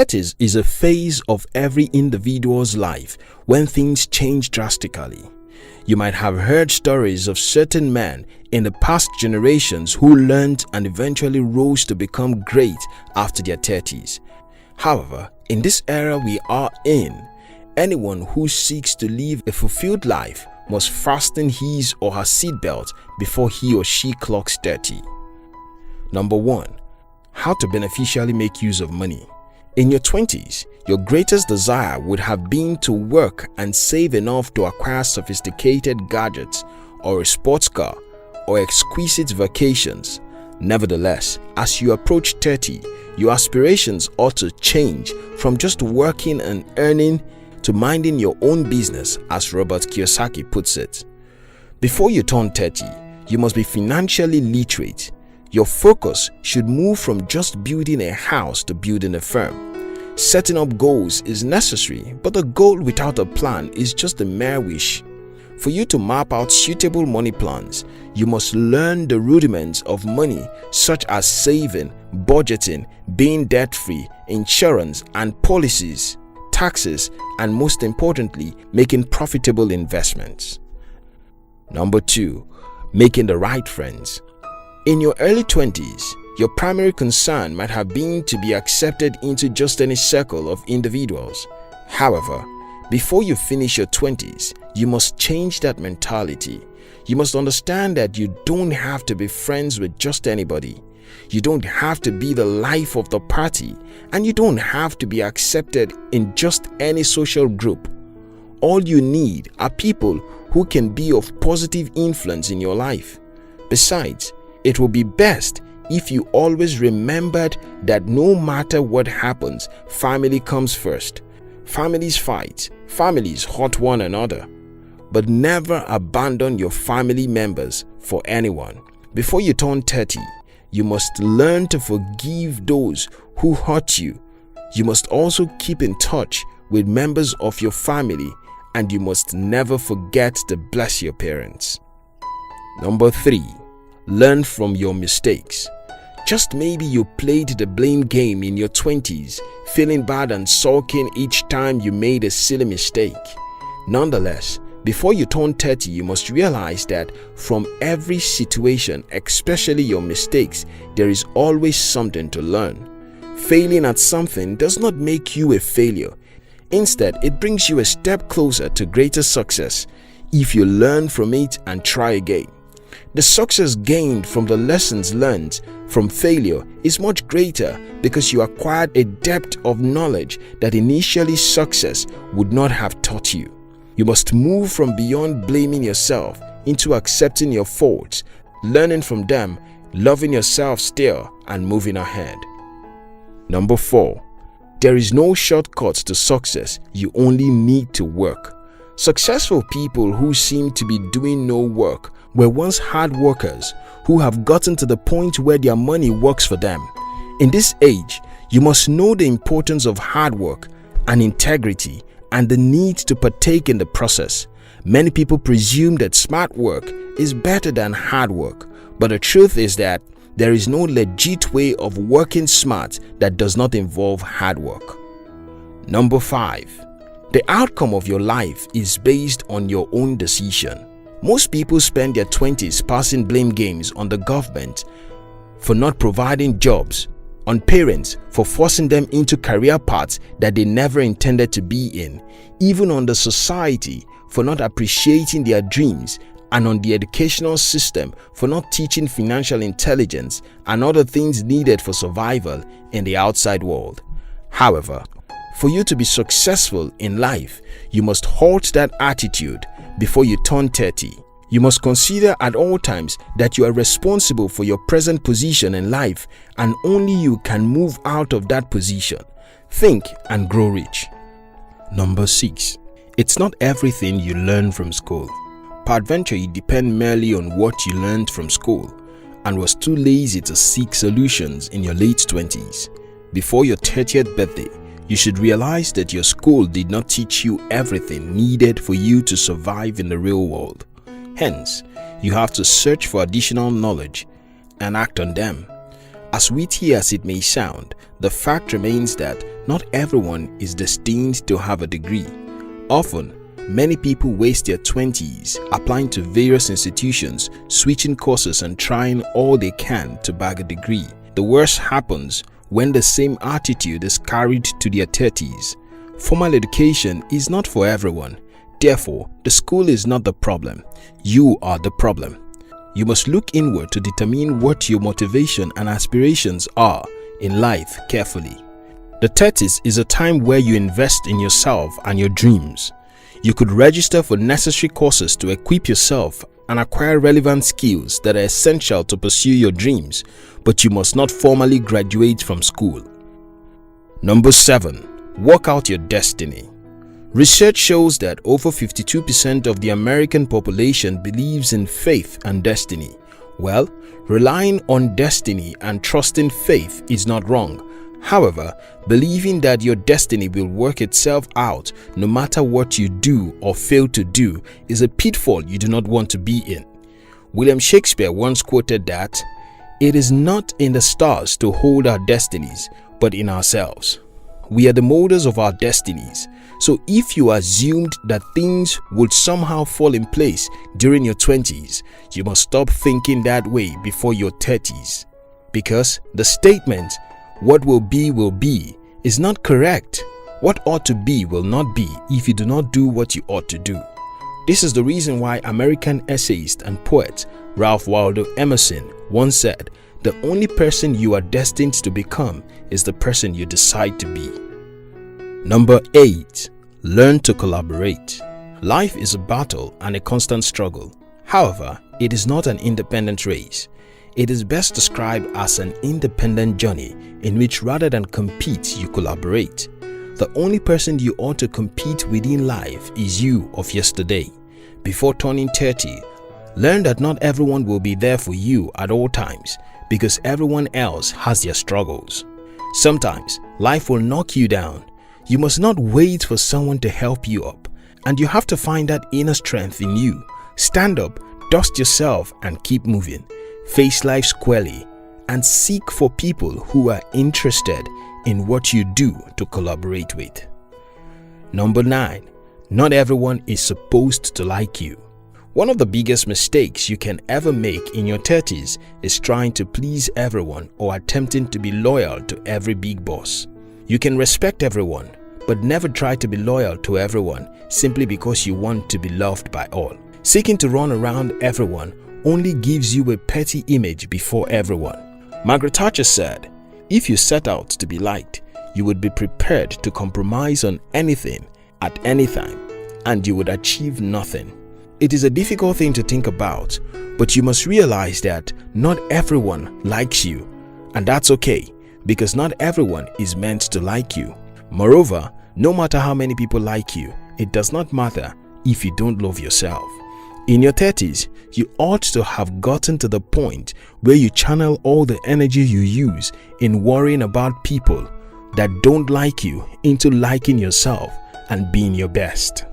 30s is a phase of every individual's life when things change drastically. You might have heard stories of certain men in the past generations who learned and eventually rose to become great after their 30s. However, in this era we are in, anyone who seeks to live a fulfilled life must fasten his or her seatbelt before he or she clocks 30. Number 1. How to beneficially make use of money. In your 20s, your greatest desire would have been to work and save enough to acquire sophisticated gadgets or a sports car or exquisite vacations. Nevertheless, as you approach 30, your aspirations ought to change from just working and earning to minding your own business, as Robert Kiyosaki puts it. Before you turn 30, you must be financially literate. Your focus should move from just building a house to building a firm. Setting up goals is necessary, but a goal without a plan is just a mere wish. For you to map out suitable money plans, you must learn the rudiments of money such as saving, budgeting, being debt-free, insurance and policies, taxes, and most importantly, making profitable investments. Number 2. Making the right friends. In your early 20s, your primary concern might have been to be accepted into just any circle of individuals. However, before you finish your 20s, you must change that mentality. You must understand that you don't have to be friends with just anybody. You don't have to be the life of the party, and you don't have to be accepted in just any social group. All you need are people who can be of positive influence in your life. Besides, it will be best if you always remembered that no matter what happens, family comes first. Families fight, families hurt one another, but never abandon your family members for anyone. Before you turn 30, you must learn to forgive those who hurt you. You must also keep in touch with members of your family, and you must never forget to bless your parents. Number 3. Learn from your mistakes. Just maybe you played the blame game in your 20s, feeling bad and sulking each time you made a silly mistake. Nonetheless, before you turn 30, you must realize that from every situation, especially your mistakes, there is always something to learn. Failing at something does not make you a failure. Instead, it brings you a step closer to greater success if you learn from it and try again. The success gained from the lessons learned from failure is much greater because you acquired a depth of knowledge that initially success would not have taught you. You must move from beyond blaming yourself into accepting your faults, learning from them, loving yourself still, and moving ahead. Number 4. There is no shortcut to success, you only need to work. Successful people who seem to be doing no work were once hard workers who have gotten to the point where their money works for them. In this age, you must know the importance of hard work and integrity and the need to partake in the process. Many people presume that smart work is better than hard work, but the truth is that there is no legit way of working smart that does not involve hard work. Number 5. The outcome of your life is based on your own decision. Most people spend their 20s passing blame games on the government for not providing jobs, on parents for forcing them into career paths that they never intended to be in, even on the society for not appreciating their dreams, and on the educational system for not teaching financial intelligence and other things needed for survival in the outside world. However, for you to be successful in life, you must halt that attitude before you turn 30. You must consider at all times that you are responsible for your present position in life, and only you can move out of that position. Think and grow rich. Number 6. It's not everything you learn from school. Peradventure you depend merely on what you learned from school and was too lazy to seek solutions in your late 20s. Before your 30th birthday, you should realize that your school did not teach you everything needed for you to survive in the real world. Hence, you have to search for additional knowledge and act on them. As witty as it may sound, the fact remains that not everyone is destined to have a degree. Often, many people waste their 20s applying to various institutions, switching courses and trying all they can to bag a degree. The worst happens when the same attitude is carried to their 30s. Formal education is not for everyone. Therefore, the school is not the problem. You are the problem. You must look inward to determine what your motivation and aspirations are in life carefully. The 30s is a time where you invest in yourself and your dreams. You could register for necessary courses to equip yourself and acquire relevant skills that are essential to pursue your dreams, but you must not formally graduate from school. Number 7. Work out your destiny. Research shows that over 52% of the American population believes in faith and destiny. Well, relying on destiny and trusting faith is not wrong. However, believing that your destiny will work itself out no matter what you do or fail to do is a pitfall you do not want to be in. William Shakespeare once quoted that, "It is not in the stars to hold our destinies, but in ourselves." We are the molders of our destinies. So if you assumed that things would somehow fall in place during your 20s, you must stop thinking that way before your 30s. Because the statement, "what will be," is not correct. What ought to be will not be if you do not do what you ought to do. This is the reason why American essayist and poet Ralph Waldo Emerson once said, "The only person you are destined to become is the person you decide to be." Number 8. Learn to collaborate. Life is a battle and a constant struggle. However, it is not an independent race. It is best described as an independent journey in which rather than compete, you collaborate. The only person you ought to compete with in life is you of yesterday. Before turning 30, learn that not everyone will be there for you at all times because everyone else has their struggles. Sometimes, life will knock you down. You must not wait for someone to help you up, and you have to find that inner strength in you. Stand up, dust yourself, and keep moving. Face life squarely and seek for people who are interested in what you do to collaborate with. Number 9. Not everyone is supposed to like you. One of the biggest mistakes you can ever make in your 30s is trying to please everyone or attempting to be loyal to every big boss. You can respect everyone, but never try to be loyal to everyone simply because you want to be loved by all. Seeking to run around everyone only gives you a petty image before everyone. Margaret Thatcher said, "If you set out to be liked, you would be prepared to compromise on anything at any time, and you would achieve nothing." It is a difficult thing to think about, but you must realize that not everyone likes you, and that's okay, because not everyone is meant to like you. Moreover, no matter how many people like you, it does not matter if you don't love yourself. In your 30s, you ought to have gotten to the point where you channel all the energy you use in worrying about people that don't like you into liking yourself and being your best.